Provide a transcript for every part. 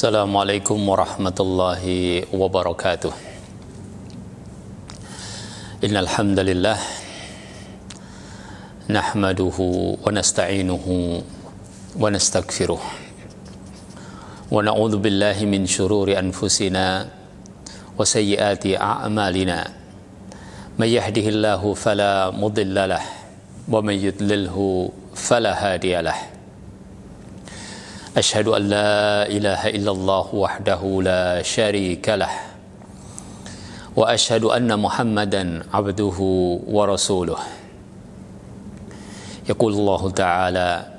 Assalamualaikum warahmatullahi wabarakatuh. Innal hamdalillah nahmaduhu wa nasta'inuhu wa nastaghfiruh wa na'udzu billahi min shururi anfusina wa sayyiati a'malina. May yahdihillahu fala mudilla lahu wa may yudlilhu fala hadiya lahu. Asyhadu an la ilaha illallah wahdahu la syarika lah wa asyhadu anna Muhammadan abduhu wa rasuluh. Yaqulullahu ta'ala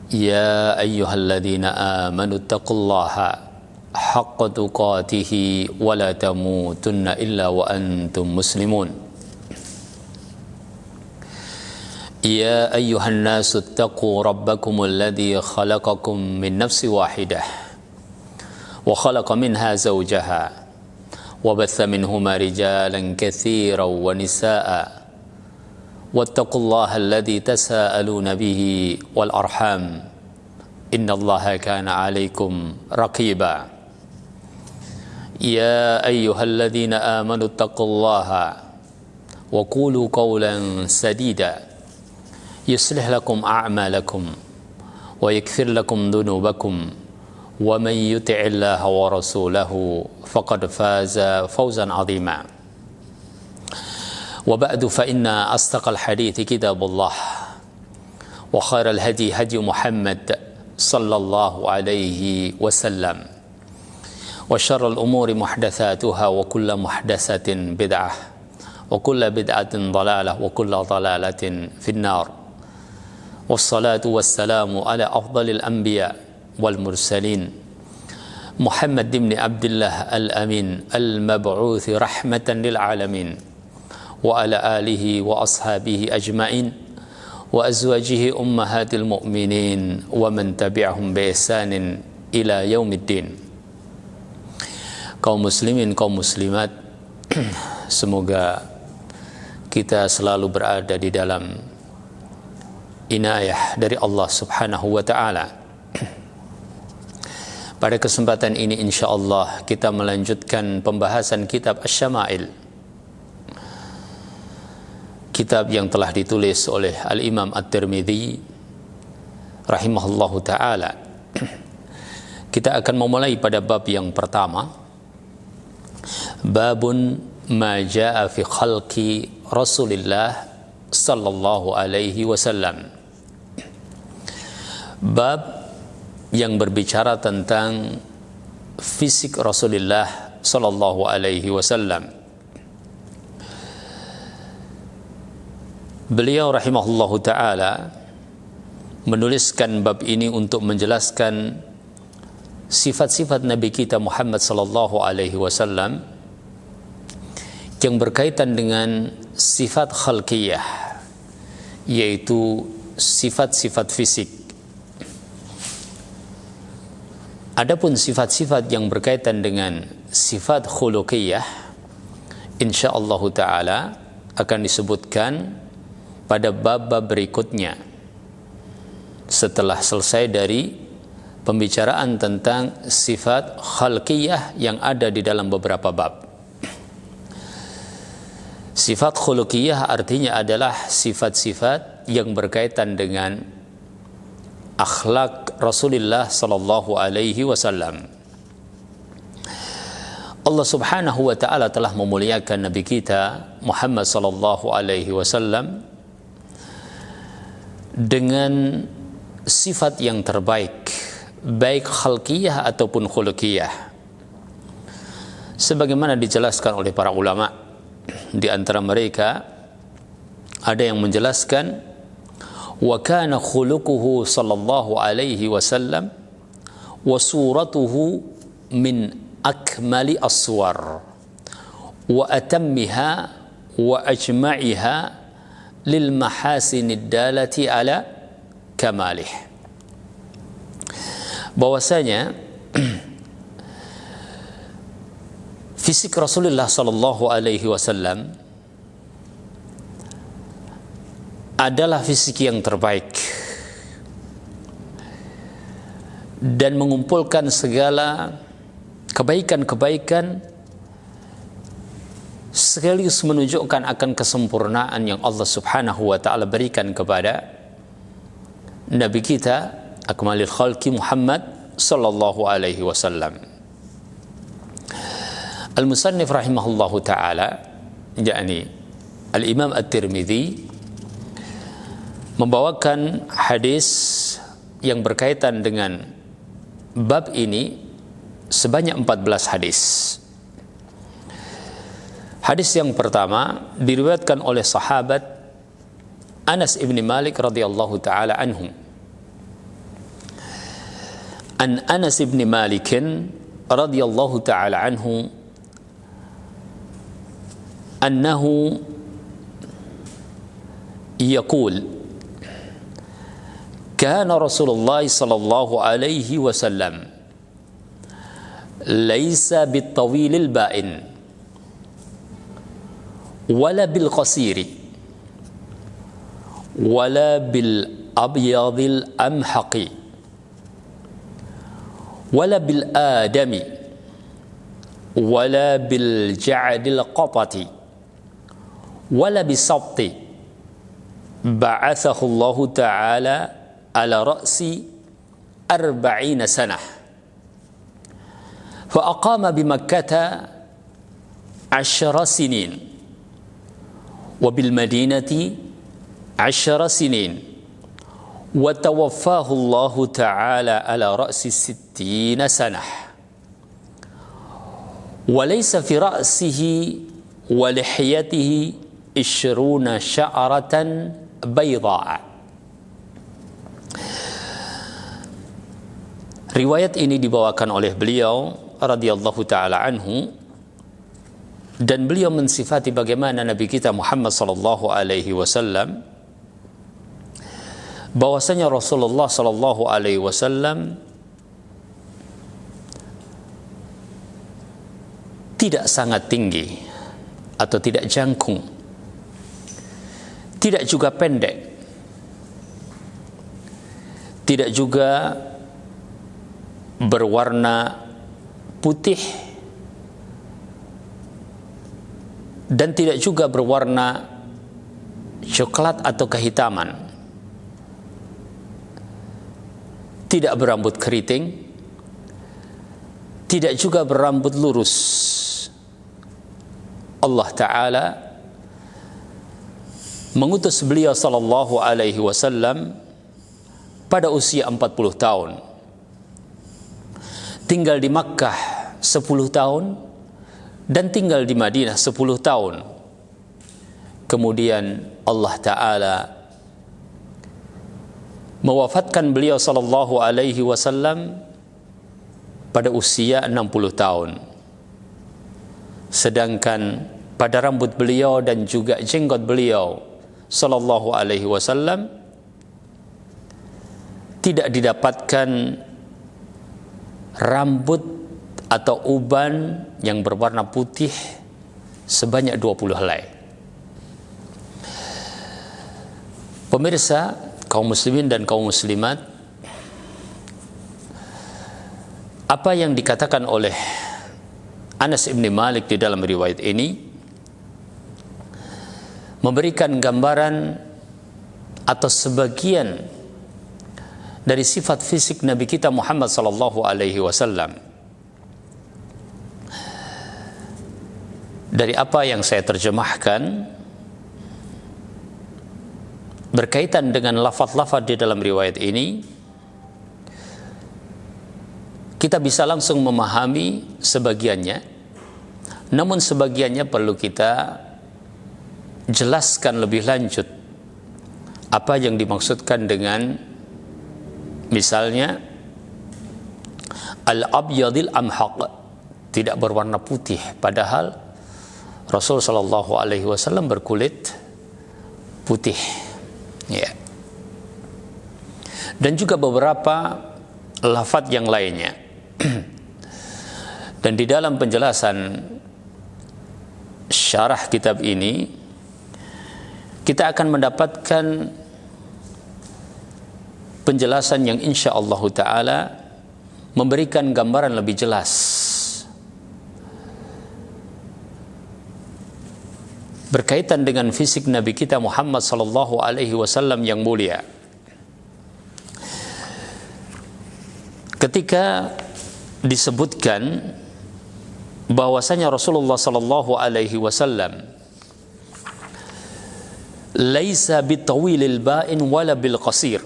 ya ayyuhalladzina amanu taqullaha haqqa tuqatih wa la tamutunna illa wa antum muslimun. يا أيها الناس اتقوا ربكم الذي خلقكم من نفس واحدة وخلق منها زوجها وبث منهما رجالا كثيرا ونساء واتقوا الله الذي تساءلون به والأرحام إن الله كان عليكم رقيبا يا أيها الذين آمنوا اتقوا الله وقولوا قولا سديدا يصلح لكم أعمالكم ويغفر لكم ذنوبكم ومن يطع الله ورسوله فقد فاز فوزا عظيما. وبعد فإن أصدق الحديث كتاب الله وخير الهدي هدي محمد صلى الله عليه وسلم وشر الأمور محدثاتها وكل محدثة بدعة وكل بدعة ضلالة وكل ضلالة في النار. والصلاة والسلام على أفضل الأنبياء والمرسلين محمد بن عبد الله الأمين المبعوث رحمة للعالمين وعلى آله وأصحابه أجمعين وأزواجه أمهات المؤمنين ومن تبعهم بإحسان إلى يوم الدين. Kaum muslimin, kaum muslimat, semoga kita selalu berada di dalam inayah dari Allah Subhanahu wa ta'ala. Pada kesempatan ini insyaallah kita melanjutkan pembahasan kitab Asy-Syama'il, kitab yang telah ditulis oleh Al-Imam At-Tirmidzi rahimahullahu ta'ala. Kita akan memulai pada bab yang pertama, babun ma jaa fi khalqi Rasulillah sallallahu alaihi wasallam. Bab yang berbicara tentang fisik Rasulullah sallallahu alaihi wasallam. Beliau rahimahullahu taala menuliskan bab ini untuk menjelaskan sifat-sifat Nabi kita Muhammad sallallahu alaihi wasallam yang berkaitan dengan sifat khalqiyah, yaitu sifat-sifat fisik. Adapun sifat-sifat yang berkaitan dengan sifat khuluqiyah, insyaallah ta'ala akan disebutkan pada bab-bab berikutnya setelah selesai dari pembicaraan tentang sifat khalqiyah yang ada di dalam beberapa bab. Sifat khuluqiyah artinya adalah sifat-sifat yang berkaitan dengan akhlak Rasulullah sallallahu alaihi wasallam. Allah Subhanahu wa taala telah memuliakan nabi kita Muhammad sallallahu alaihi wasallam dengan sifat yang terbaik, baik khalqiyah ataupun khuluqiyah. Sebagaimana dijelaskan oleh para ulama, di antara mereka ada yang menjelaskan wa kana khuluquhu sallallahu alaihi wasallam wa suratuhu min akmali aswar wa atammiha wa ajma'iha lil mahasinid dalati ala kamalih. Bahwasanya fisik Rasulullah sallallahu alaihi wasallam adalah fisik yang terbaik dan mengumpulkan segala kebaikan-kebaikan sekaligus menunjukkan akan kesempurnaan yang Allah Subhanahu wa taala berikan kepada Nabi kita akmalil khalqi Muhammad sallallahu alaihi wasallam. Al-Musannif rahimahullahu taala, yakni Al-Imam At-Tirmidzi, membawakan hadis yang berkaitan dengan bab ini sebanyak 14 hadis. Hadis yang pertama diriwayatkan oleh sahabat Anas ibn Malik radhiyallahu taala anhu. An Anas ibn Malik radhiyallahu taala anhu annahu yaqul kana Rasulullah sallallahu alaihi wasallam laysa bit-tawilil ba'in wala bil qasiri wala bil abyadil amhaqi wala bil adami wala bil ja'dil qatati wala bis sabti ba'athahu Allah ta'ala ala ra'si 40 sanah fa aqama bi Makkah 10 sinin وبالمدينة 10 سنين وتوفاه الله تعالى على رأس 60 سنة وليس في رأسه ولحيته 20 شعرة بيضاء. Riwayat ini dibawakan oleh beliau radhiyallahu taala anhu, dan beliau mensifati bagaimana Nabi kita Muhammad sallallahu alaihi wasallam, bahwasanya Rasulullah sallallahu alaihi wasallam tidak sangat tinggi atau tidak jangkung, tidak juga pendek, tidak juga berwarna putih, dan tidak juga berwarna coklat atau kehitaman, tidak berambut keriting, tidak juga berambut lurus. Allah Ta'ala mengutus beliau sallallahu alaihi wasallam pada usia 40 tahun, tinggal di Makkah 10 tahun, dan tinggal di Madinah 10 tahun. Kemudian Allah Ta'ala mewafatkan beliau sallallahu alaihi wasallam pada usia 60 tahun. Sedangkan pada rambut beliau dan juga jenggot beliau sallallahu alaihi wasallam tidak didapatkan rambut atau uban yang berwarna putih sebanyak 20 helai. Pemirsa, kaum muslimin dan kaum muslimat, apa yang dikatakan oleh Anas ibn Malik di dalam riwayat ini memberikan gambaran atau sebagian dari sifat fisik Nabi kita Muhammad sallallahu alaihi wasallam. Dari apa yang saya terjemahkan berkaitan dengan lafaz-lafaz di dalam riwayat ini, kita bisa langsung memahami sebagiannya, namun sebagiannya perlu kita jelaskan lebih lanjut apa yang dimaksudkan dengan misalnya al-abyadil amhaq, tidak berwarna putih, padahal Rasul sallallahu alaihi wasallam berkulit putih, ya. Dan juga beberapa lafaz yang lainnya. Dan di dalam penjelasan syarah kitab ini kita akan mendapatkan penjelasan yang insyaallah taala memberikan gambaran lebih jelas berkaitan dengan fisik Nabi kita Muhammad sallallahu alaihi wasallam yang mulia. Ketika disebutkan bahwasanya Rasulullah sallallahu alaihi wasallam laisa bitawilil ba'in wala bil qasir.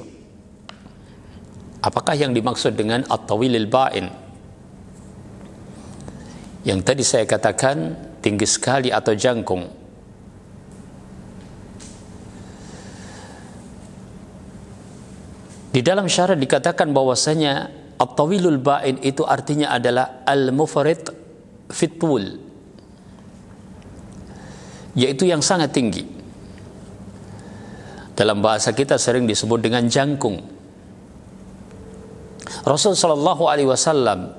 Apakah yang dimaksud dengan at-tawilil ba'in? Yang tadi saya katakan tinggi sekali atau jangkung. Di dalam syarat dikatakan bahwasanya at-tawilul ba'in itu artinya adalah al-mufrid fitul, yaitu yang sangat tinggi. Dalam bahasa kita sering disebut dengan jangkung. Rasul sallallahu alaihi wasallam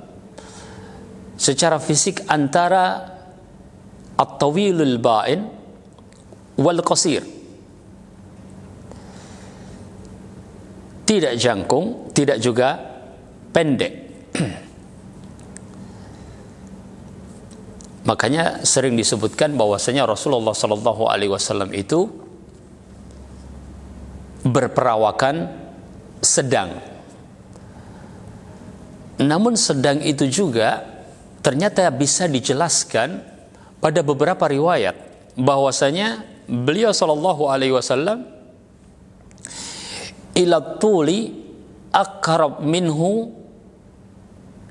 secara fisik antara at-tawilul ba'in wal qasir. Tidak jangkung, tidak juga pendek. Makanya sering disebutkan bahwasanya Rasulullah sallallahu alaihi wasallam itu berperawakan sedang. Namun sedang itu juga ternyata bisa dijelaskan pada beberapa riwayat bahwasanya beliau sallallahu alaihi wasallam ila tuli aqrab minhu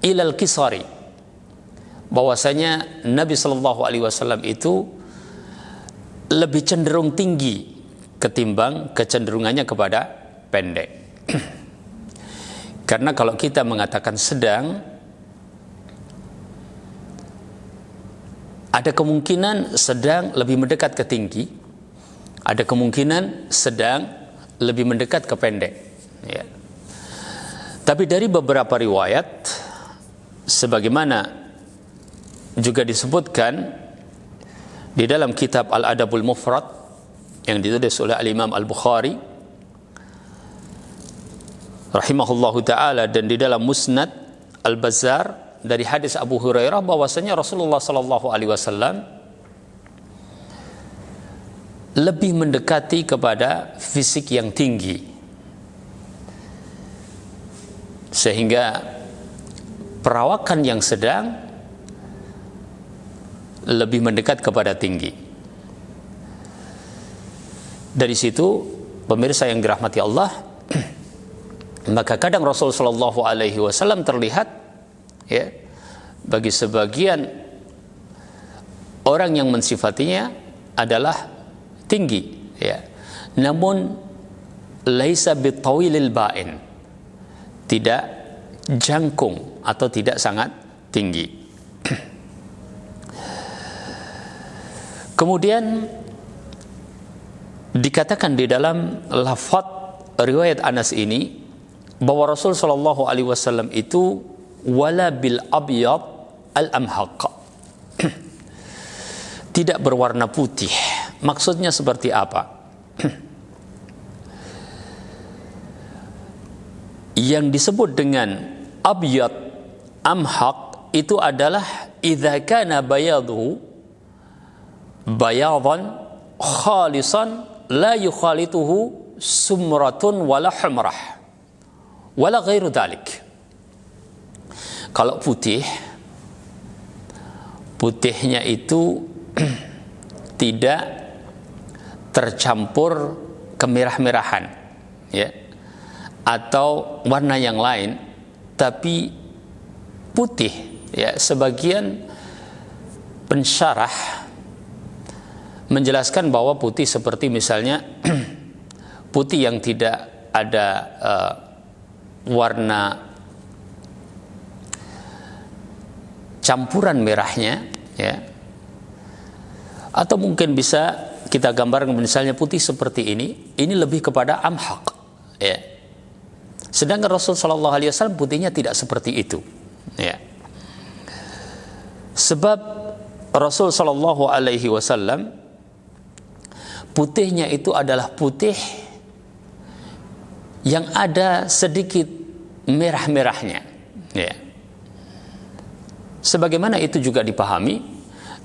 ilal kisari, bahwasanya Nabi sallallahu alaihi wasallam itu lebih cenderung tinggi ketimbang kecenderungannya kepada pendek. Karena kalau kita mengatakan sedang, ada kemungkinan sedang lebih mendekat ke tinggi, ada kemungkinan sedang lebih mendekat ke pendek, ya. Tapi dari beberapa riwayat, sebagaimana juga disebutkan di dalam kitab Al-Adabul Mufrad yang ditulis oleh Al-Imam Al-Bukhari rahimahullahu ta'ala, dan di dalam Musnad Al-Bazzar dari hadis Abu Hurairah bahwasanya Rasulullah sallallahu alaihi wasallam lebih mendekati kepada fisik yang tinggi, sehingga perawakan yang sedang lebih mendekat kepada tinggi. Dari situ pemirsa yang dirahmati Allah, maka kadang Rasul sallallahu alaihi wasallam terlihat, ya, bagi sebagian orang yang mensifatinya adalah tinggi, ya, namun laisa bitawilil ba'in, tidak jangkung atau tidak sangat tinggi. Kemudian dikatakan di dalam lafaz riwayat Anas ini bahwa Rasul sallallahu alaihi wasallam itu wala bil abyad al amhaq, tidak berwarna putih. Maksudnya seperti apa? Yang disebut dengan abyad amhaq itu adalah idza kana bayaduhu bayadan khalisan la yukhalituhu sumratun wala humrah wala ghairu dalik. Kalau putih, putihnya itu tidak tercampur kemerah-merahan, ya, atau warna yang lain, tapi putih, ya. Sebagian pensyarah menjelaskan bahwa putih seperti misalnya putih yang tidak ada warna campuran merahnya, ya, atau mungkin bisa kita gambarkan misalnya putih seperti ini lebih kepada amhaq, ya. Sedangkan Rasul sallallahu alaihi wasallam putihnya tidak seperti itu, ya. Sebab Rasul sallallahu alaihi wasallam putihnya itu adalah putih yang ada sedikit merah-merahnya, ya. sebagaimana itu juga dipahami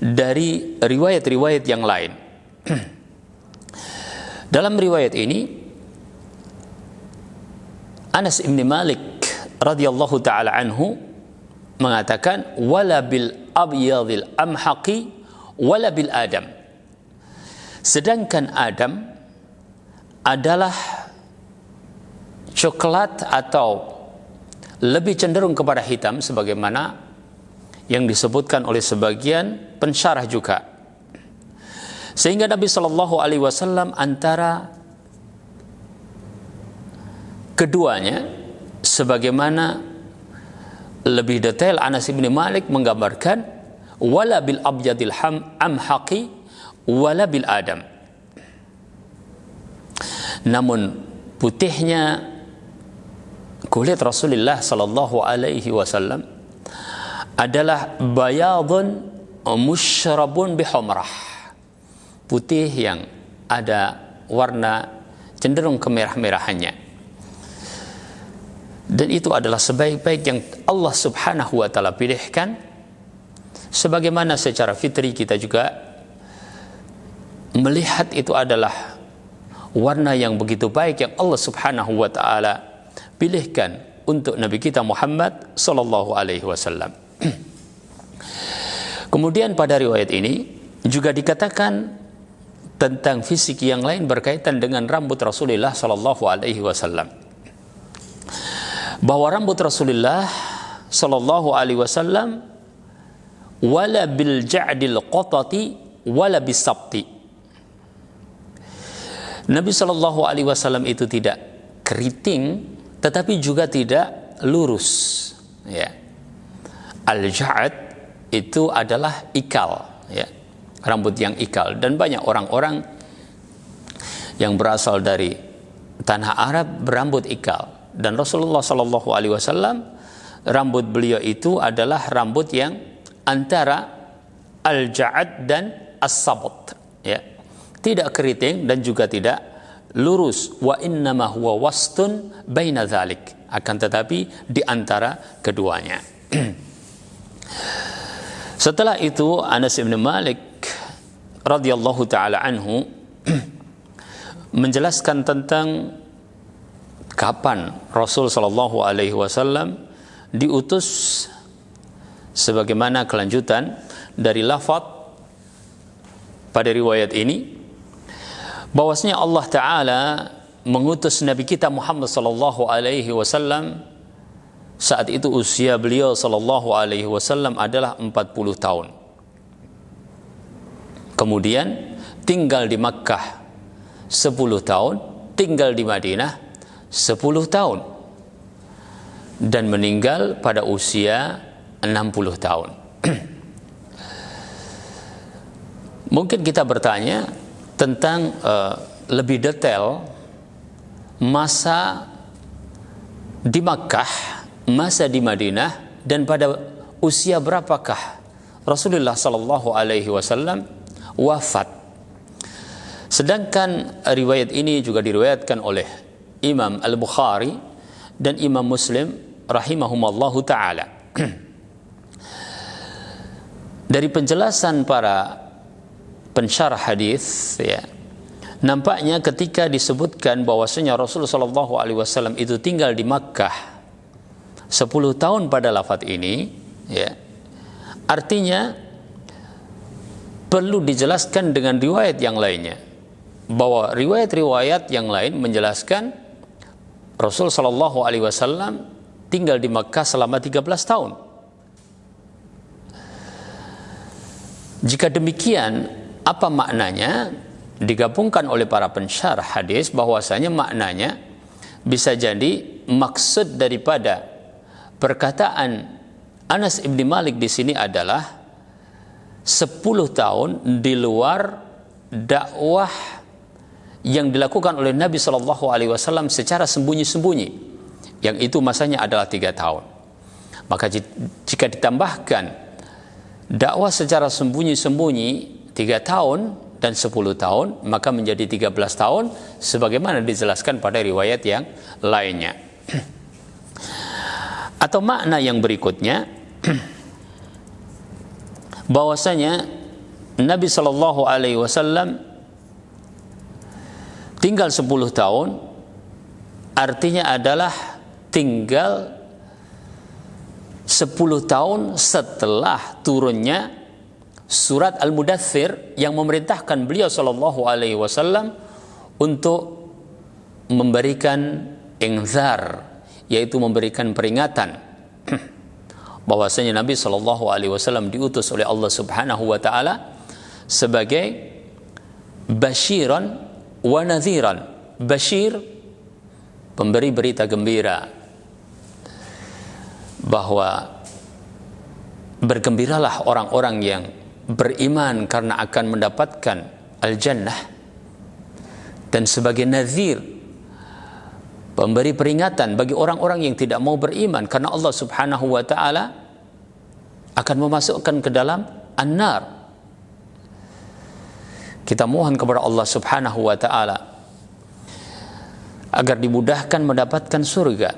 dari riwayat-riwayat yang lain. Dalam riwayat ini Anas bin Malik radhiyallahu taala anhu mengatakan wala bil abyadil amhaqi wala bil adam. Sedangkan Adam adalah coklat atau lebih cenderung kepada hitam sebagaimana yang disebutkan oleh sebagian pensyarah juga. Sehingga Nabi sallallahu alaihi wasallam antara keduanya sebagaimana lebih detail Anas bin Malik menggambarkan wala bil abyadil amhaqi wala bil adam. Namun putihnya kulit Rasulullah sallallahu alaihi wasallam adalah bayadun musyrabun bihumrah, putih yang ada warna cenderung kemerah-merahannya. Dan itu adalah sebaik-baik yang Allah subhanahu wa ta'ala pilihkan, sebagaimana secara fitri kita juga melihat itu adalah warna yang begitu baik yang Allah subhanahu wa ta'ala pilihkan untuk Nabi kita Muhammad sallallahu alaihi wasallam. Kemudian pada riwayat ini juga dikatakan tentang fisik yang lain berkaitan dengan rambut Rasulullah sallallahu alaihi wasallam, bahwa rambut Rasulullah sallallahu alaihi wasallam wala bil ja'dil qatati wala bis sabti. Nabi sallallahu alaihi wasallam itu tidak keriting tetapi juga tidak lurus, ya. Al-ja'd itu adalah ikal, ya, rambut yang ikal, dan banyak orang-orang yang berasal dari tanah Arab berambut ikal, dan Rasulullah sallallahu alaihi wasallam rambut beliau itu adalah rambut yang antara al-ja'd dan as-sabt, ya, tidak keriting dan juga tidak lurus. Wa innama huwa wastun baina dzalik, akan tetapi di antara keduanya. Setelah itu Anas bin Malik radhiyallahu taala anhu menjelaskan tentang kapan Rasul sallallahu alaihi wasallam diutus, sebagaimana kelanjutan dari lafaz pada riwayat ini, bahwasanya Allah Ta'ala mengutus Nabi kita Muhammad sallallahu alaihi wasallam saat itu usia beliau sallallahu alaihi wasallam adalah 40 tahun. Kemudian tinggal di Makkah 10 tahun, tinggal di Madinah 10 tahun, dan meninggal pada usia 60 tahun. Mungkin kita bertanya tentang lebih detail masa di Makkah, masa di Madinah, dan pada usia berapakah Rasulullah sallallahu alaihi wasallam wafat. Sedangkan riwayat ini juga diriwayatkan oleh Imam Al-Bukhari dan Imam Muslim rahimahumallahu taala. Dari penjelasan para pensyarah hadis, ya, nampaknya ketika disebutkan bahwasanya Rasulullah sallallahu alaihi wasallam itu tinggal di Makkah 10 tahun pada lafaz ini, ya, artinya perlu dijelaskan dengan riwayat yang lainnya, bahwa riwayat-riwayat yang lain menjelaskan Rasul sallallahu alaihi wasallam tinggal di Makkah selama 13 tahun. Jika demikian, apa maknanya? Digabungkan oleh para pensyarah hadis bahwasanya maknanya bisa jadi maksud daripada perkataan Anas bin Malik di sini adalah 10 tahun di luar dakwah yang dilakukan oleh Nabi sallallahu alaihi wasallam secara sembunyi-sembunyi, yang itu masanya adalah 3 tahun. Maka jika ditambahkan dakwah secara sembunyi-sembunyi 3 tahun dan 10 tahun, maka menjadi 13 tahun sebagaimana dijelaskan pada riwayat yang lainnya. Atau makna yang berikutnya, bahwasanya Nabi Shallallahu Alaihi Wasallam tinggal 10 tahun, artinya adalah tinggal 10 tahun setelah turunnya surat Al-Mudaththir yang memerintahkan beliau Shallallahu Alaihi Wasallam untuk memberikan inzar, yaitu memberikan peringatan bahwasanya Nabi Shallallahu Alaihi Wasallam diutus oleh Allah Subhanahu Wa Taala sebagai basyiran wa nadhiran. Basyir, pemberi berita gembira bahwa bergembiralah orang-orang yang beriman karena akan mendapatkan al-jannah, dan sebagai nadhir, pemberi peringatan bagi orang-orang yang tidak mau beriman karena Allah Subhanahu wa taala akan memasukkan ke dalam an-nar. Kita mohon kepada Allah Subhanahu wa taala agar dimudahkan mendapatkan surga.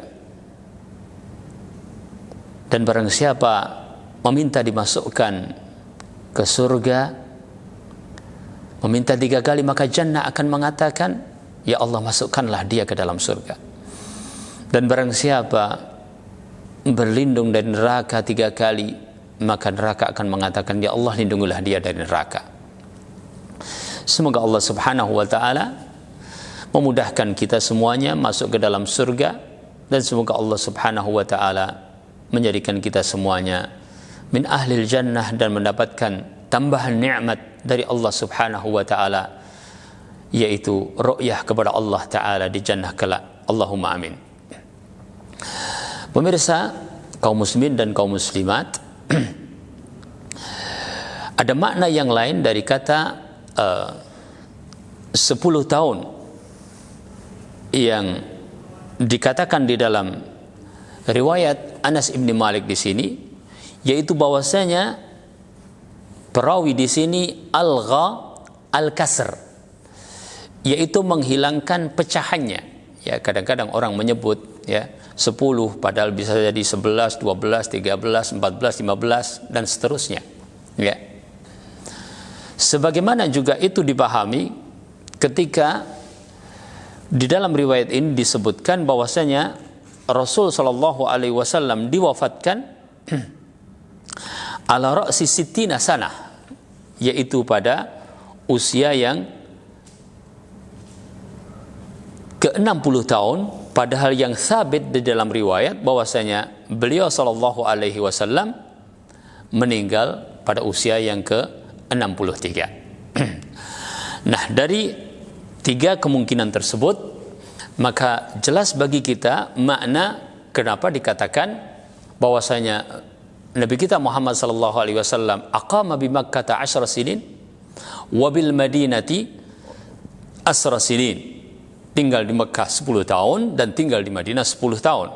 Dan barang siapa meminta dimasukkan ke surga, meminta 3 kali, maka jannah akan mengatakan, ya Allah, masukkanlah dia ke dalam surga. Dan barang siapa berlindung dari neraka 3 kali, maka neraka akan mengatakan, ya Allah, lindungilah dia dari neraka. Semoga Allah Subhanahu wa taala memudahkan kita semuanya masuk ke dalam surga, dan semoga Allah Subhanahu wa taala menjadikan kita semuanya min ahlil jannah dan mendapatkan tambahan nikmat dari Allah Subhanahu wa taala, yaitu ru'yah kepada Allah taala di jannah kelak. Allahumma amin. Pemirsa, kaum muslimin dan kaum muslimat, ada makna yang lain dari kata 10 tahun yang dikatakan di dalam riwayat Anas ibn Malik di sini, yaitu bahwasanya perawi di sini algha al-kasr, yaitu menghilangkan pecahannya. Ya, kadang-kadang orang menyebut ya 10 padahal bisa jadi 11, 12, 13, 14, 15 dan seterusnya. Ya. Sebagaimana juga itu dipahami ketika di dalam riwayat ini disebutkan bahwasanya Rasul sallallahu alaihi wasallam diwafatkan ala ra'si sittina sanah, yaitu pada usia yang ke-60 tahun, padahal yang sabit di dalam riwayat bahwasanya beliau sallallahu alaihi wasallam meninggal pada usia yang ke-63. Nah, dari 3 kemungkinan tersebut, maka jelas bagi kita makna kenapa dikatakan bahwasanya Nabi kita Muhammad sallallahu alaihi wasallam aqama bi Makkah 10 sinin wa bil Madinati 10 sinin. Tinggal di Mekah 10 tahun dan tinggal di Madinah 10 tahun.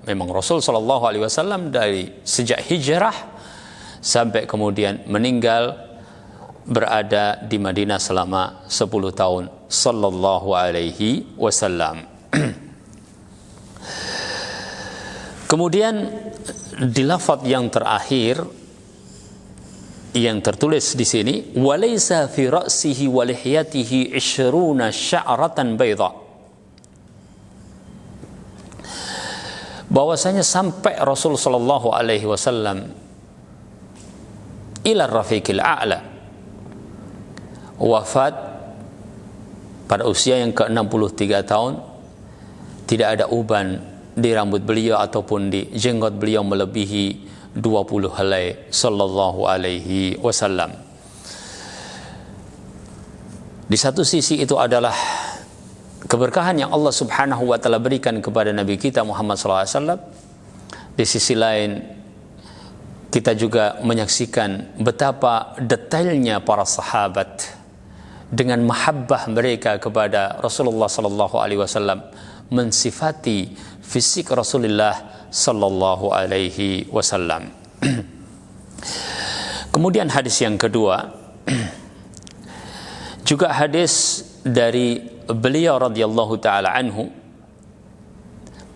Memang Rasul sallallahu alaihi wasallam dari sejak hijrah sampai kemudian meninggal berada di Madinah selama 10 tahun sallallahu alaihi wasallam. Kemudian di lafaz yang terakhir yang tertulis di sini, walaysa fi ra'sihi wa lihyatihi 20 sya'ratan bayda, bahwasanya sampai Rasul sallallahu alaihi wasallam ila rafiqil a'la, wafat pada usia yang ke-63 tahun, tidak ada uban di rambut beliau ataupun di jenggot beliau melebihi 20 helai sallallahu alaihi wasallam. Di satu sisi itu adalah keberkahan yang Allah Subhanahu wa taala berikan kepada Nabi kita Muhammad sallallahu alaihi wasallam. Di sisi lain kita juga menyaksikan betapa detailnya para sahabat dengan mahabbah mereka kepada Rasulullah sallallahu alaihi wasallam, mensifati fisik Rasulullah sallallahu alaihi wasallam. Kemudian hadis yang kedua juga hadis dari beliau radhiyallahu taala anhu,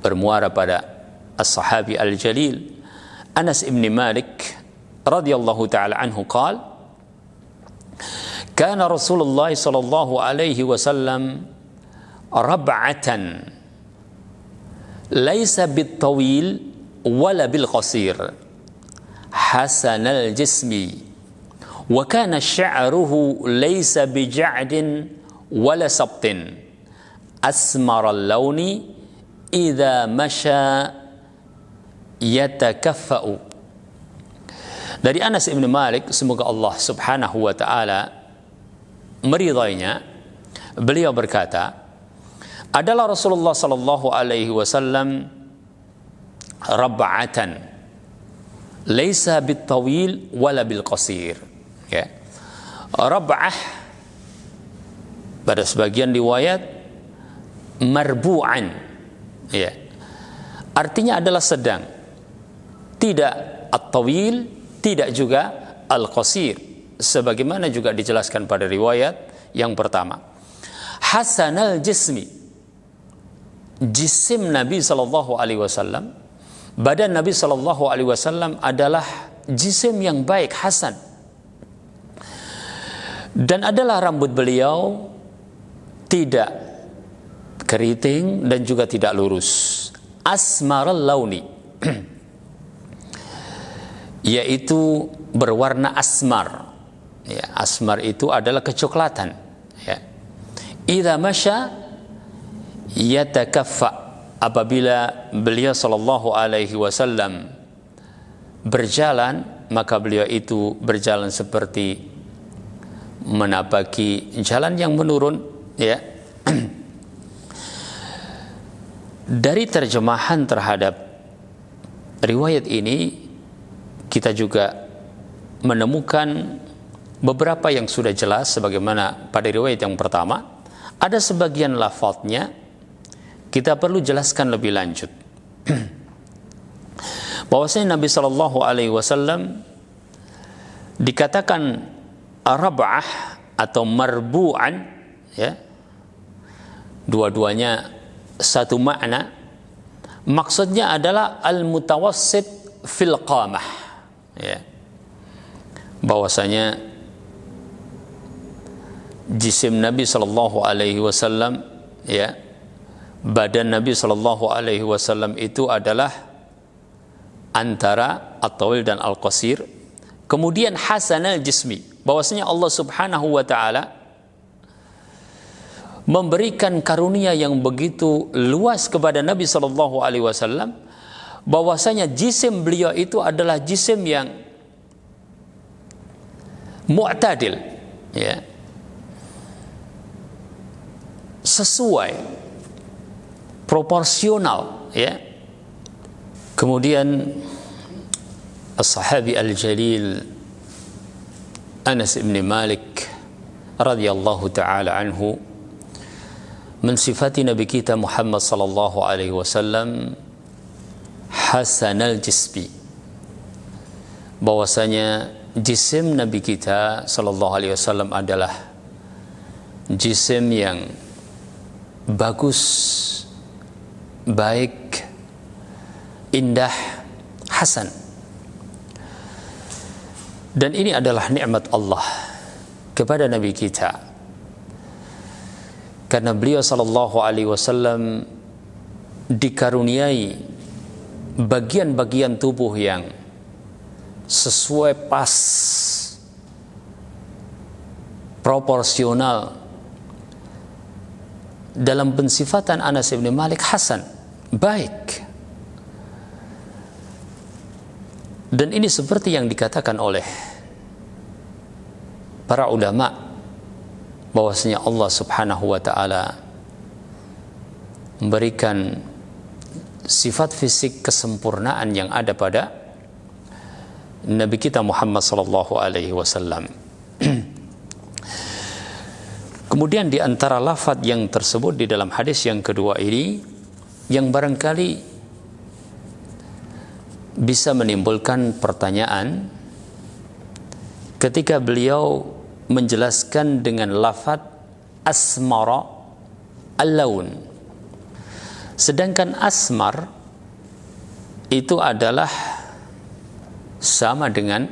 bermuara pada as-sahabi al-jalil Anas ibn Malik radhiyallahu taala anhu qala kana Rasulullah sallallahu alaihi wasallam rab'atan laisa bit-tawil wala bil-qasir hasanal jismi wa kana sya'ruhu laisa bija'din wala sabtin asmaral launi idza masya yatakaffa'u. Dari Anas bin Malik, semoga Allah Subhanahu wa taala meridainya, beliau berkata, adalah Rasulullah sallallahu alaihi wasallam rab'atan laisa bit-tawil wala bil-qasir. Ya. Rab'ah pada sebagian riwayat marbu'an. Ya. Artinya adalah sedang. Tidak at-tawil, tidak juga al-qasir. Sebagaimana juga dijelaskan pada riwayat yang pertama. Hasanal jismi. Jisim Nabi sallallahu alaihi wasallam, badan Nabi sallallahu alaihi wasallam adalah jisim yang baik, hasan. Dan adalah rambut beliau tidak keriting dan juga tidak lurus. Asmaral launi. Yaitu berwarna asmar. Ya, asmar itu adalah kecoklatan. Ya. Idza masya yatakaffa, apabila beliau sallallahu alaihi wasallam berjalan, maka beliau itu berjalan seperti menapaki jalan yang menurun, ya. Dari terjemahan terhadap riwayat ini kita juga menemukan beberapa yang sudah jelas, sebagaimana pada riwayat yang pertama. Ada sebagian lafadznya kita perlu jelaskan lebih lanjut. Bahwasanya Nabi sallallahu alaihi wasallam dikatakan rab'ah atau marbu'an, ya. Dua-duanya satu makna. Maksudnya adalah al-mutawassit fil qamah, ya. Bahwasanya jisim Nabi sallallahu alaihi wasallam, ya, badan Nabi sallallahu alaihi wasallam itu adalah antara at-tawil dan al-qasir. Kemudian hasanal jismi, bahwasanya Allah Subhanahu wa taala memberikan karunia yang begitu luas kepada Nabi sallallahu alaihi wasallam, bahwasanya jisim beliau itu adalah jisim yang mu'tadil, ya. Sesuai, proporsional, ya. Kemudian as-sahabi al-jalil Anas bin Malik radhiyallahu taala anhu mensifati Nabi kita Muhammad sallallahu alaihi wasallam hasanal jismi, bahwasanya jisim Nabi kita sallallahu alaihi wasallam adalah jisim yang bagus, baik, indah, hasan. Dan ini adalah nikmat Allah kepada Nabi kita, karena beliau sallallahu alaihi wasallam dikaruniai bagian-bagian tubuh yang sesuai, pas, proporsional. Dalam pensifatan Anas bin Malik, hasan, baik. Dan ini seperti yang dikatakan oleh para ulama, bahwasanya Allah Subhanahu wa taala memberikan sifat fisik kesempurnaan yang ada pada Nabi kita Muhammad sallallahu alaihi wasallam. Kemudian di antara lafaz yang tersebut di dalam hadis yang kedua ini, yang barangkali bisa menimbulkan pertanyaan ketika beliau menjelaskan dengan lafaz asmara al-laun. Sedangkan asmar itu adalah sama dengan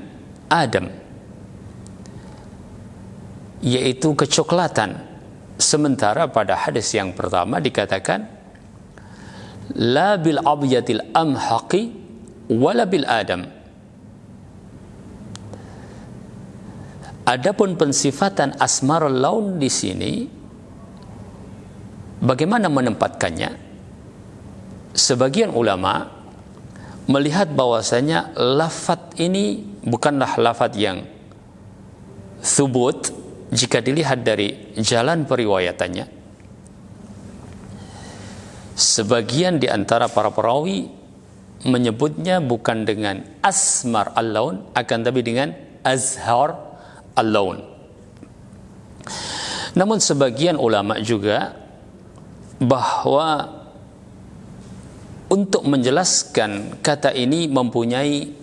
Adam, yaitu kecoklatan. Sementara pada hadis yang pertama dikatakan la bil abyatil amhaqi wala bil adam. Adapun pensifatan asmarul laun di sini, bagaimana menempatkannya? Sebagian ulama melihat bahwasanya lafadz ini bukanlah lafadz yang thubut jika dilihat dari jalan periwayatannya. Sebagian di antara para perawi menyebutnya bukan dengan asmar al-laun, akan tapi dengan azhar al-laun. Namun sebagian ulama juga bahwa untuk menjelaskan kata ini mempunyai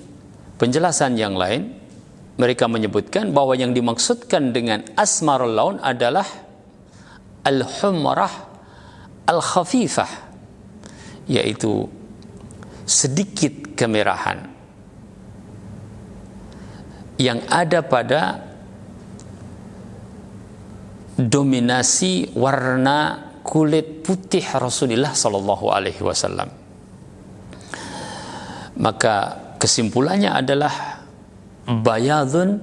penjelasan yang lain. Mereka menyebutkan bahwa yang dimaksudkan dengan asmarul laun adalah al-humrah al-khafifah, yaitu sedikit kemerahan yang ada pada dominasi warna kulit putih Rasulullah sallallahu alaihi wasallam. Maka kesimpulannya adalah bayadun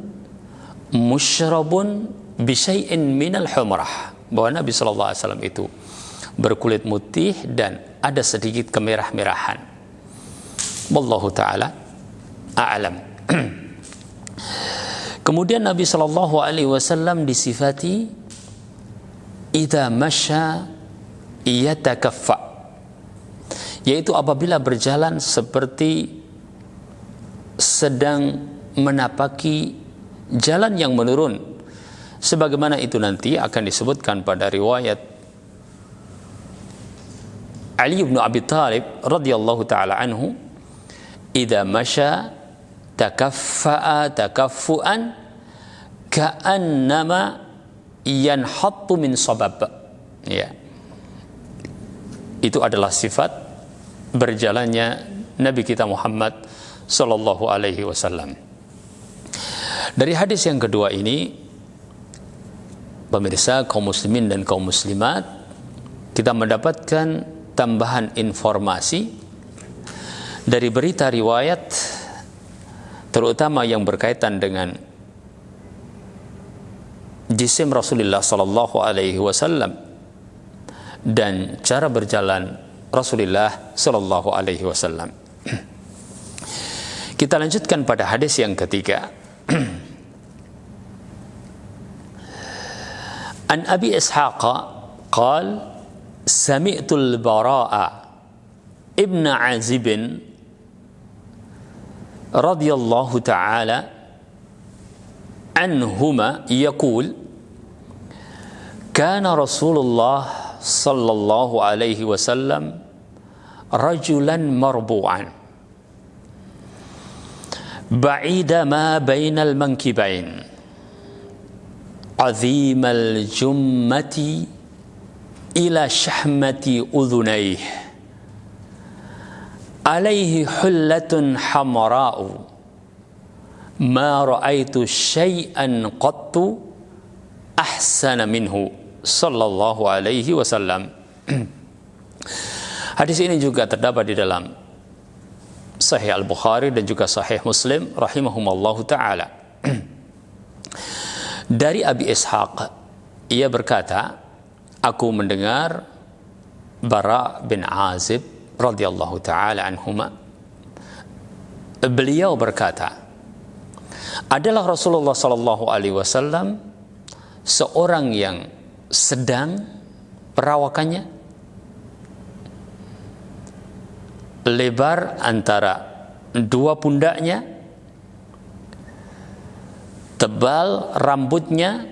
musyrabun bisyai'in minal humrah, bahwa Nabi sallallahu alaihi wasallam itu berkulit putih dan ada sedikit kemerah-merahan. Wallahu taala a'lam. Kemudian Nabi sallallahu alaihi wasallam disifati idza masya yatakaffa, yaitu apabila berjalan seperti sedang menapaki jalan yang menurun, sebagaimana itu nanti akan disebutkan pada riwayat Ali bin Abi Thalib radhiyallahu taala anhu, idza masya takaffa'a takaffuan ka'annama yanhattu min sabab. Ya, itu adalah sifat berjalannya Nabi kita Muhammad sallallahu alaihi wasallam. Dari hadis yang kedua ini, pemirsa kaum muslimin dan kaum muslimat, kita mendapatkan tambahan informasi dari berita riwayat, terutama yang berkaitan dengan jisim Rasulullah sallallahu alaihi wasallam dan cara berjalan Rasulullah sallallahu alaihi wasallam. Kita lanjutkan pada hadis yang ketiga. An Abi Ishaq qal sami'tu al-Bara'a ibn Azib radhiyallahu ta'ala anhuma yaqul kana Rasulullah sallallahu alaihi wasallam rajulan marbu'an ba'ida ma bainal mankibain azimal jummati ila syahmati udhunayh alaihi hullatun hamra'u ma ra'aitu syai'an qattu ahsana minhu sallallahu alaihi wasallam. Hadis ini juga terdapat di dalam Sahih Al-Bukhari dan juga Sahih Muslim rahimahumallahu ta'ala. Dari Abi Ishaq, ia berkata, aku mendengar Bara bin Azib radhiyallahu ta'ala anhuma, beliau berkata, adalah Rasulullah sallallahu alaihi wasallam seorang yang sedang perawakannya lebar antara dua pundaknya, tebal rambutnya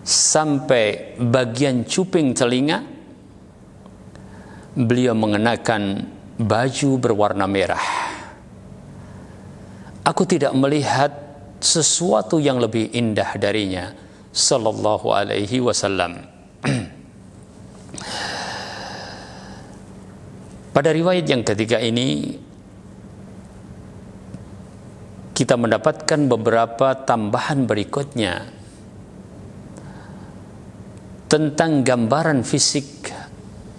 sampai bagian cuping telinga. Beliau mengenakan baju berwarna merah. Aku tidak melihat sesuatu yang lebih indah darinya sallallahu alaihi wasallam. Pada riwayat yang ketiga ini kita mendapatkan beberapa tambahan berikutnya tentang gambaran fisik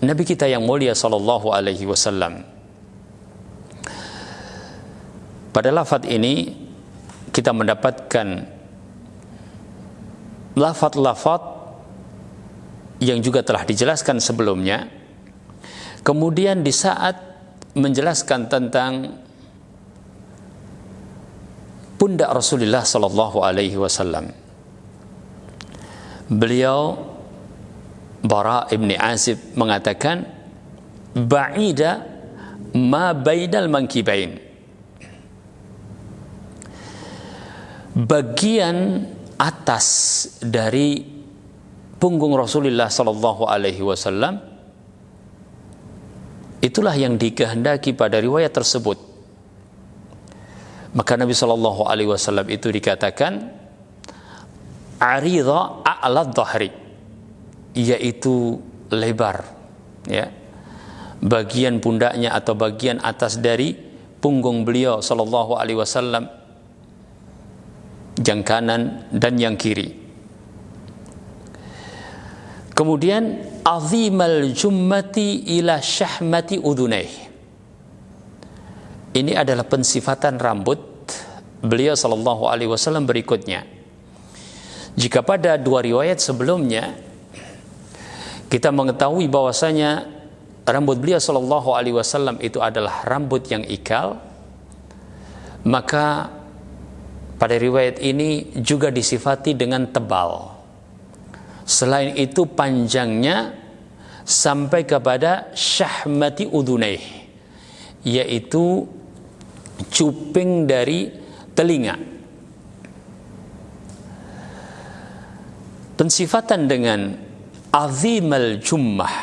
Nabi kita yang mulia sallallahu alaihi wasallam. Pada lafaz ini kita mendapatkan lafaz-lafaz yang juga telah dijelaskan sebelumnya. Kemudian di saat menjelaskan tentang pundak Rasulullah sallallahu alaihi wasallam, beliau Bara ibn Azib mengatakan ba'ida ma bainal mankibain, bagian atas dari punggung Rasulullah sallallahu alaihi wasallam itulah yang dikehendaki pada riwayat tersebut. Maka Nabi sallallahu alaihi wasallam itu dikatakan aridha a'la dhahri, yaitu lebar, ya, bagian pundaknya atau bagian atas dari punggung beliau sallallahu alaihi wasallam, yang kanan dan yang kiri. Kemudian azimal jummati ila syahmati udhunaih, ini adalah pensifatan rambut beliau sallallahu alaihi wasallam berikutnya. Jika pada dua riwayat sebelumnya kita mengetahui bahwasanya rambut beliau sallallahu alaihi wasallam itu adalah rambut yang ikal, maka pada riwayat ini juga disifati dengan tebal. Selain itu panjangnya sampai kepada syahmati udhunaih, yaitu cuping dari telinga. Pensifatan dengan azimal jummah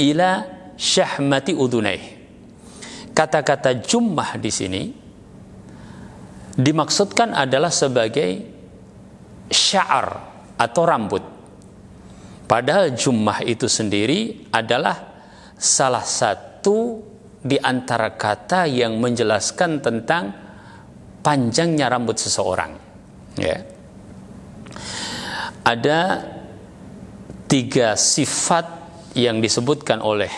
ila syahmati udhunaih. Kata-kata jummah di sini dimaksudkan adalah sebagai sya'ar atau rambut. Padahal jummah itu sendiri adalah salah satu di antara kata yang menjelaskan tentang panjangnya rambut seseorang. Ya. Ada 3 sifat yang disebutkan oleh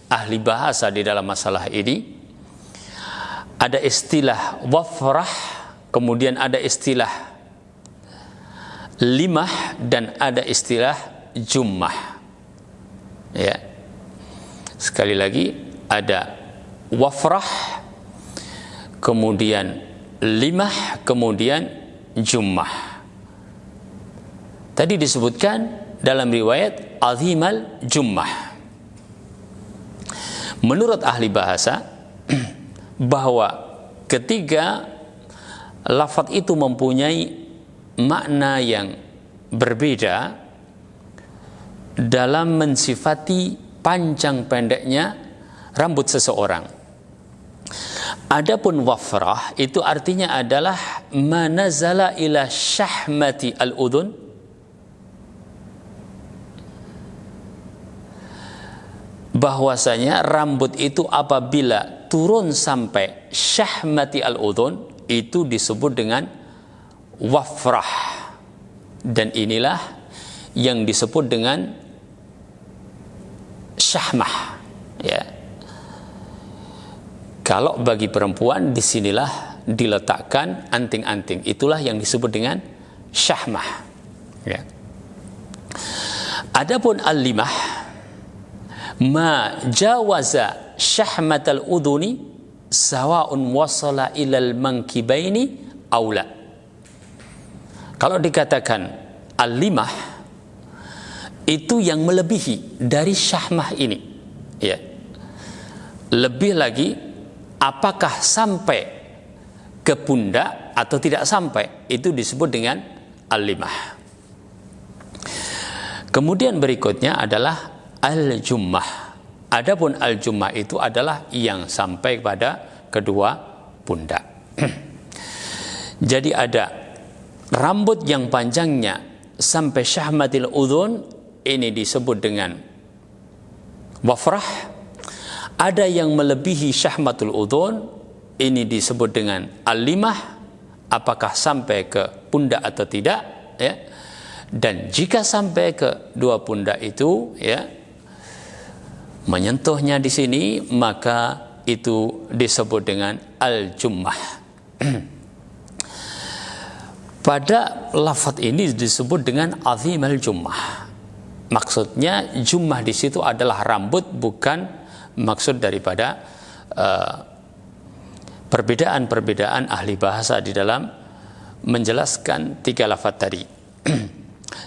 ahli bahasa di dalam masalah ini. Ada istilah wafrah, kemudian ada istilah limah, dan ada istilah jummah. Ya. Sekali lagi, ada wafrah, kemudian limah, kemudian jummah. Tadi disebutkan dalam riwayat azimal jummah. Menurut ahli bahasa bahwa ketiga lafaz itu mempunyai makna yang berbeda dalam mensifati panjang pendeknya rambut seseorang. Adapun wafrah itu artinya adalah manazala ila syahmati al-udhun, bahwasanya rambut itu apabila turun sampai syahmati al-udhun itu disebut dengan wafrah, dan inilah yang disebut dengan syahmah. Ya. Kalau bagi perempuan disinilah diletakkan anting-anting, itulah yang disebut dengan syahmah. Ya. Adapun al-limah ma jawaza syahmatal udhuni sawa'un wasala ilal mankibaini aula. Kalau dikatakan al-limah itu yang melebihi dari syahmah ini, ya. Lebih lagi, apakah sampai ke pundak atau tidak sampai, itu disebut dengan al-limah. Kemudian berikutnya adalah al-jummah. Adapun al-jummah itu adalah yang sampai pada kedua pundak. Jadi ada rambut yang panjangnya sampai syahmatil udhun, ini disebut dengan wafrah. Ada yang melebihi syahmatul udhun, ini disebut dengan al-limah. apakah sampai ke pundak atau tidak, ya. Dan jika sampai ke dua pundak itu, ya, menyentuhnya di sini, maka itu disebut dengan al-jummah. Pada lafaz ini disebut dengan azim al-jummah. Maksudnya jummah di situ adalah rambut, bukan maksud daripada perbedaan-perbedaan ahli bahasa di dalam menjelaskan tiga lafaz tadi.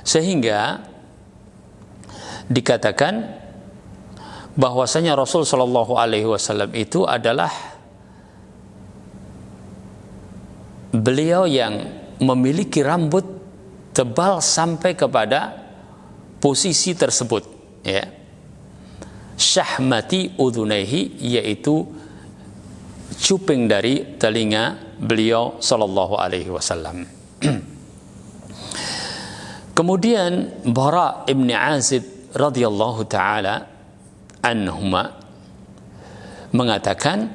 Sehingga dikatakan bahwasanya Rasul Shallallahu Alaihi Wasallam itu adalah beliau yang memiliki rambut tebal sampai kepada posisi tersebut, ya, syahmati udhunaihi, yaitu cuping dari telinga beliau Shallallahu Alaihi Wasallam. Kemudian Bara ibn Azib radhiyallahu taala anhuma mengatakan,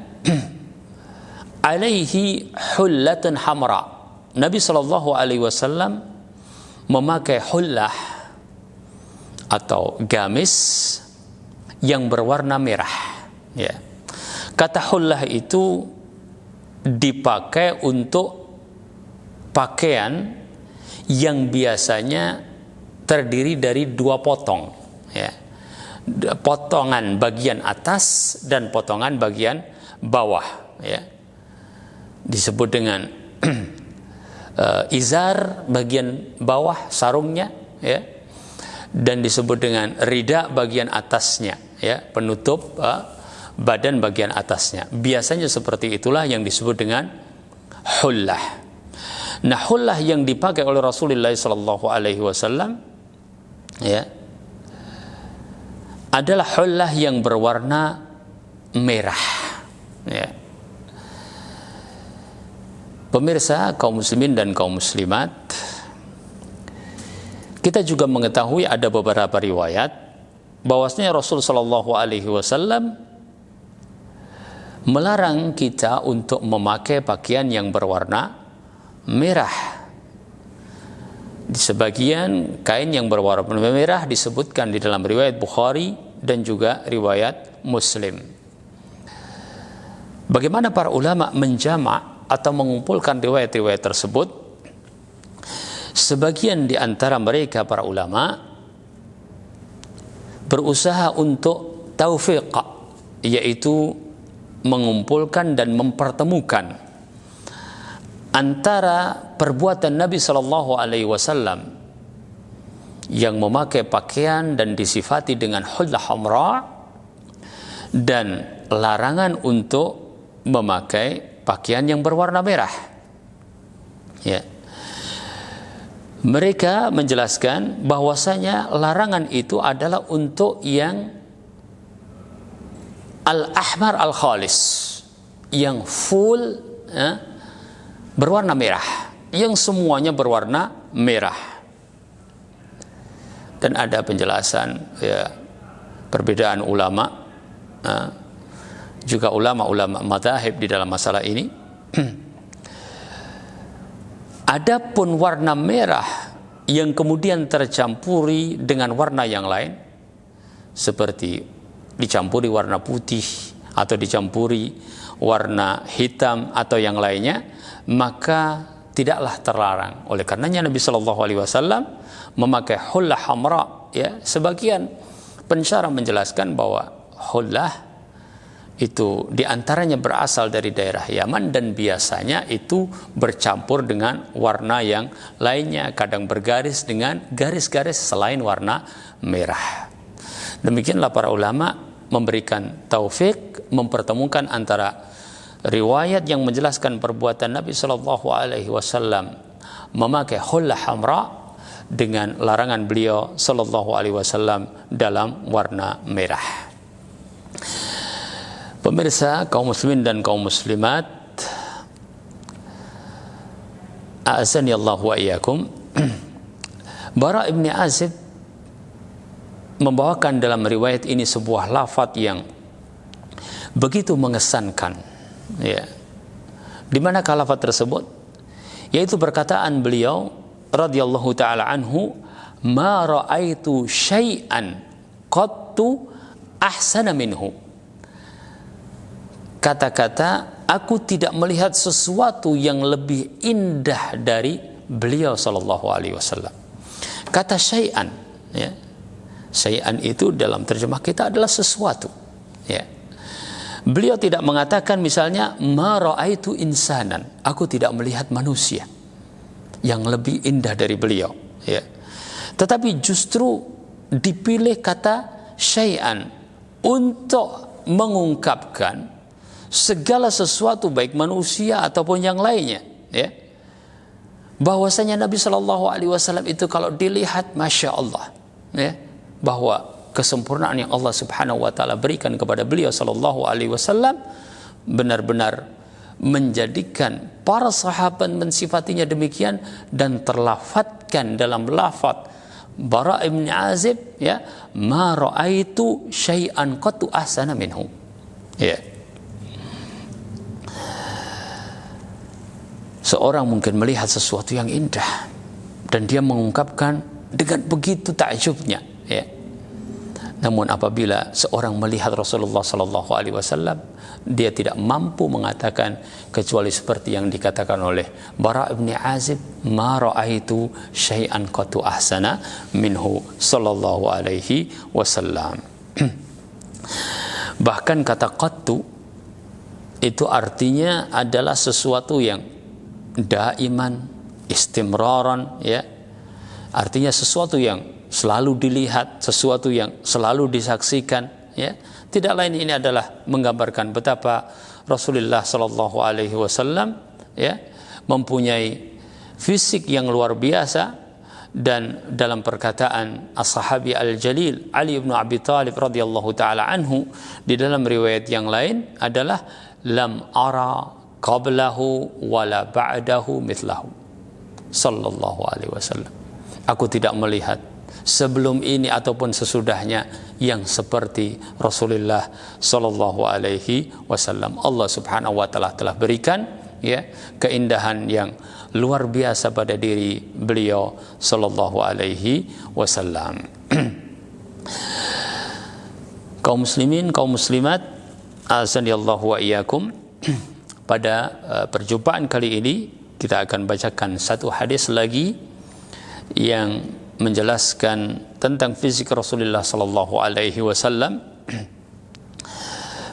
alaihi hullatun hamra. Nabi Shallallahu Alaihi Wasallam memakai hullah atau gamis yang berwarna merah, ya. Kata hullah itu dipakai untuk pakaian yang biasanya terdiri dari dua potong, ya. Potongan bagian atas dan potongan bagian bawah, ya. Disebut dengan izar bagian bawah sarungnya, ya. Dan disebut dengan rida bagian atasnya, ya, penutup badan bagian atasnya. Biasanya seperti itulah yang disebut dengan hullah. Nah, hullah yang dipakai oleh Rasulullah sallallahu alaihi wasallam, ya, adalah hullah yang berwarna merah, ya. Pemirsa kaum muslimin dan kaum muslimat, kita juga mengetahui ada beberapa riwayat bahwasanya Rasul sallallahu alaihi wasallam melarang kita untuk memakai pakaian yang berwarna merah. Di sebagian kain yang berwarna merah disebutkan di dalam riwayat Bukhari dan juga riwayat Muslim. Bagaimana para ulama menjamak atau mengumpulkan riwayat-riwayat tersebut? Sebagian di antara mereka para ulama berusaha untuk taufiq, yaitu mengumpulkan dan mempertemukan antara perbuatan Nabi Sallallahu Alaihi Wasallam yang memakai pakaian dan disifati dengan hullah hamra dan larangan untuk memakai pakaian yang berwarna merah, ya. Mereka menjelaskan bahwasanya larangan itu adalah untuk yang al-ahmar al-khalis, yang full, ya, berwarna merah, yang semuanya berwarna merah. Dan ada penjelasan, ya, perbedaan ulama, juga ulama-ulama madzhab di dalam masalah ini. Adapun warna merah yang kemudian tercampuri dengan warna yang lain, seperti dicampuri warna putih atau dicampuri warna hitam atau yang lainnya, maka tidaklah terlarang. Oleh karenanya Nabi Shallallahu Alaihi Wasallam memakai hullah hamra, ya. Sebagian pensyarah menjelaskan bahwa hullah itu diantaranya berasal dari daerah Yaman dan biasanya itu bercampur dengan warna yang lainnya, kadang bergaris dengan garis-garis selain warna merah. Demikianlah para ulama memberikan taufik, mempertemukan antara riwayat yang menjelaskan perbuatan Nabi Shallallahu Alaihi Wasallam memakai hullah hamra dengan larangan beliau Shallallahu Alaihi Wasallam dalam warna merah. Pemirsa kaum muslimin dan kaum muslimat, a'azani Allah wa iyyakum, Bara ibn Azib membawakan dalam riwayat ini sebuah lafaz yang begitu mengesankan, ya. Di manakah lafaz tersebut? yaitu perkataan beliau radhiyallahu taala anhu, ma ra'aitu syai'an qattu ahsana minhu. Kata-kata, aku tidak melihat sesuatu yang lebih indah dari beliau sallallahu alaihi wasallam. Kata syai'an, ya. Syai'an itu dalam terjemah kita adalah sesuatu, ya. Beliau tidak mengatakan misalnya ma ra'aitu insanan, aku tidak melihat manusia yang lebih indah dari beliau, ya. Tetapi justru dipilih kata syai'an untuk mengungkapkan segala sesuatu baik manusia ataupun yang lainnya, ya. Bahwasanya Nabi Shallallahu Alaihi Wasallam itu kalau dilihat, masya Allah, ya, bahwa kesempurnaan yang Allah Subhanahu Wa Taala berikan kepada beliau Shallallahu Alaihi Wasallam benar-benar menjadikan para sahabat mensifatinya demikian, dan terlafadzkan dalam lafadz Bara' ibn Azib, ya, ma ra'aitu syai'an qattu ahsana minhu, ya. Seorang mungkin melihat sesuatu yang indah dan dia mengungkapkan dengan begitu takjubnya, ya. Namun apabila seorang melihat Rasulullah sallallahu alaihi wasallam, dia tidak mampu mengatakan kecuali seperti yang dikatakan oleh Bara' bin Azib, ma ra'aitu syai'an qattu ahsana minhu sallallahu alaihi wasallam. Bahkan kata qattu itu artinya adalah sesuatu yang daiman, istimraran, ya. Artinya sesuatu yang selalu dilihat, sesuatu yang selalu disaksikan, ya. Tidak lain ini adalah menggambarkan betapa Rasulullah sallallahu alaihi wasallam, ya, mempunyai fisik yang luar biasa. Dan dalam perkataan as-sahabi al-jalil Ali bin Abi Thalib radhiyallahu taala anhu di dalam riwayat yang lain adalah lam ara qablahu wala ba'dahu mithlahu sallallahu alaihi wasallam. Aku tidak melihat sebelum ini ataupun sesudahnya yang seperti Rasulullah sallallahu alaihi wasallam. Allah Subhanahu wa taala telah berikan, ya, keindahan yang luar biasa pada diri beliau sallallahu alaihi wasallam. Kaum muslimin, kaum muslimat, azanillahu wa iyyakum. Pada perjumpaan kali ini kita akan bacakan satu hadis lagi yang menjelaskan tentang fisik Rasulullah sallallahu alaihi wasallam.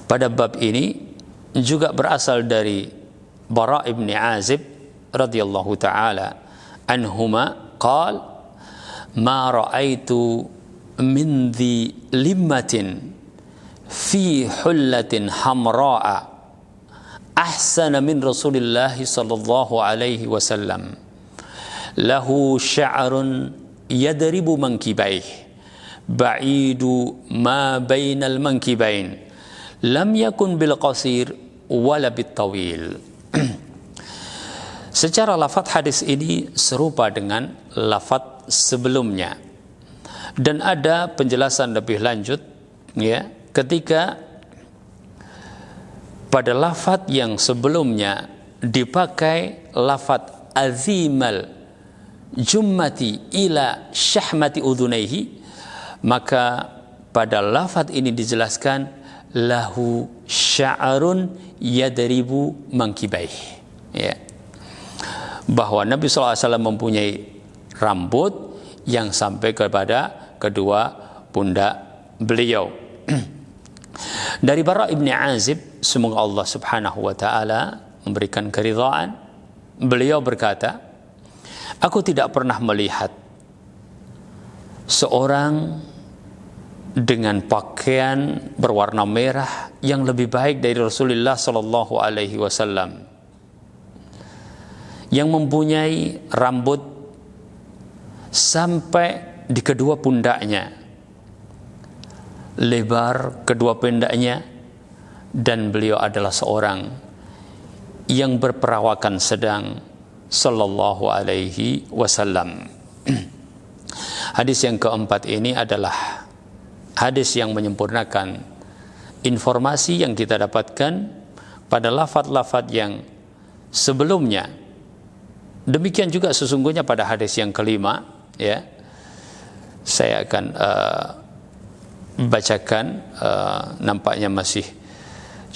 Pada bab ini juga berasal dari Bara' ibn Azib radhiyallahu taala anhuma qala ma ra'aitu min dhi limmatin fi hullatin hamra'a ahsana min Rasulillah sallallahu alaihi wasallam lahu sya'run yadribu mankibaih ba'idu ma bainal mankibain lam yakun bil qasir wala bit tawil. Secara lafadz hadis ini serupa dengan lafadz sebelumnya, dan ada penjelasan lebih lanjut, ya, ketika pada lafadz yang sebelumnya dipakai lafadz azimal jummati ila syahmati udhunaihi, maka pada lafadz ini dijelaskan lahu sya'arun yadribu mankibaih, ya, bahwa Nabi SAW mempunyai rambut yang sampai kepada kedua pundak beliau. Dari Bara' ibn Azib, semoga Allah Subhanahu wa taala memberikan keridhaan, beliau berkata, aku tidak pernah melihat seorang dengan pakaian berwarna merah yang lebih baik dari Rasulullah sallallahu alaihi wasallam, yang mempunyai rambut sampai di kedua pundaknya, lebar kedua pundaknya, dan beliau adalah seorang yang berperawakan sedang sallallahu alaihi wasallam. Hadis yang keempat ini adalah hadis yang menyempurnakan informasi yang kita dapatkan pada lafadz-lafadz yang sebelumnya, Demikian juga sesungguhnya pada hadis yang kelima, ya, saya akan bacakan, nampaknya masih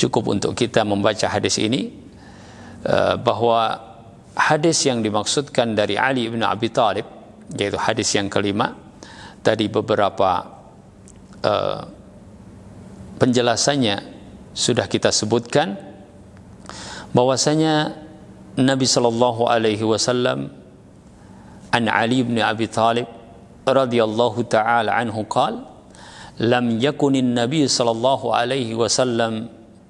cukup untuk kita membaca hadis ini, bahwa hadis yang dimaksudkan dari Ali bin Abi Thalib, yaitu hadis yang kelima, tadi beberapa penjelasannya sudah kita sebutkan, bahwasanya Nabi sallallahu alaihi wasallam an Ali bin Abi Thalib radhiyallahu taala anhu qala lam yakunin nabiy sallallahu alaihi wasallam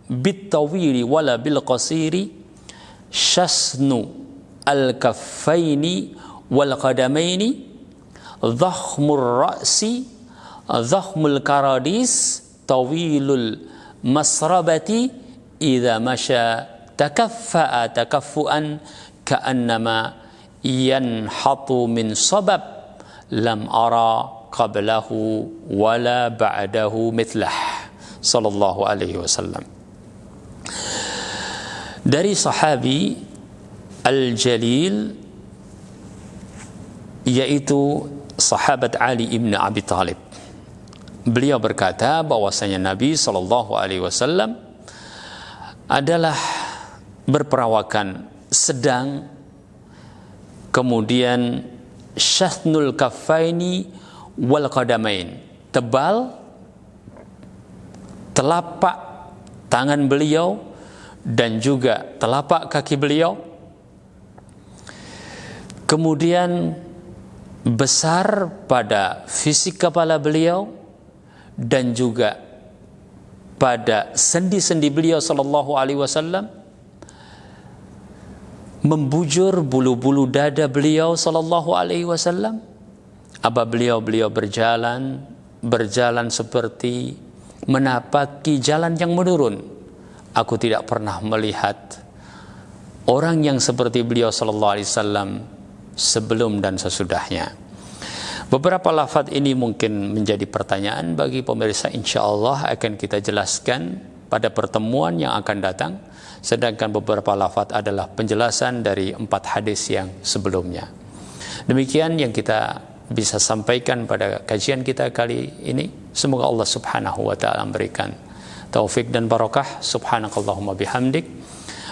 bit-tawili wala bil qasiri shasnu al-kaffaini wal qadamaini dhakhmur ra'si dhakhmul karadis tawilul masrabati idza masya takaffa'a takaffu'an ka'annama yanhatu min sabab lam ara qablahu wala ba'dahu mithlah sallallahu alaihi wasallam. Dari sahabi al-jalil, yaitu sahabat Ali ibn Abi Thalib, beliau berkata bahwasanya Nabi sallallahu alaihi wasallam adalah berperawakan sedang, kemudian syathnul kaffaini wal qadamain, tebal telapak tangan beliau dan juga telapak kaki beliau, kemudian besar pada fisik kepala beliau dan juga pada sendi-sendi beliau sallallahu alaihi wasallam, membujur bulu-bulu dada beliau sallallahu alaihi wasallam. Apabila beliau berjalan seperti menapaki jalan yang menurun. Aku tidak pernah melihat orang yang seperti beliau sallallahu alaihi wasallam sebelum dan sesudahnya. Beberapa lafaz ini mungkin menjadi pertanyaan bagi pemirsa, insyaallah akan kita jelaskan pada pertemuan yang akan datang. Sedangkan beberapa lafaz adalah penjelasan dari 4 hadis yang sebelumnya. Demikian yang kita bisa sampaikan pada kajian kita kali ini. Semoga Allah Subhanahu wa taala memberikan taufik dan barakah. Subhanakallahumma bihamdik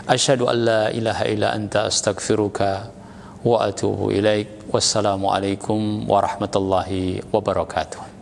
asyhadu an la ilaha illa anta astaghfiruka wa atubu ilaik. Wassalamu alaikum warahmatullahi wabarakatuh.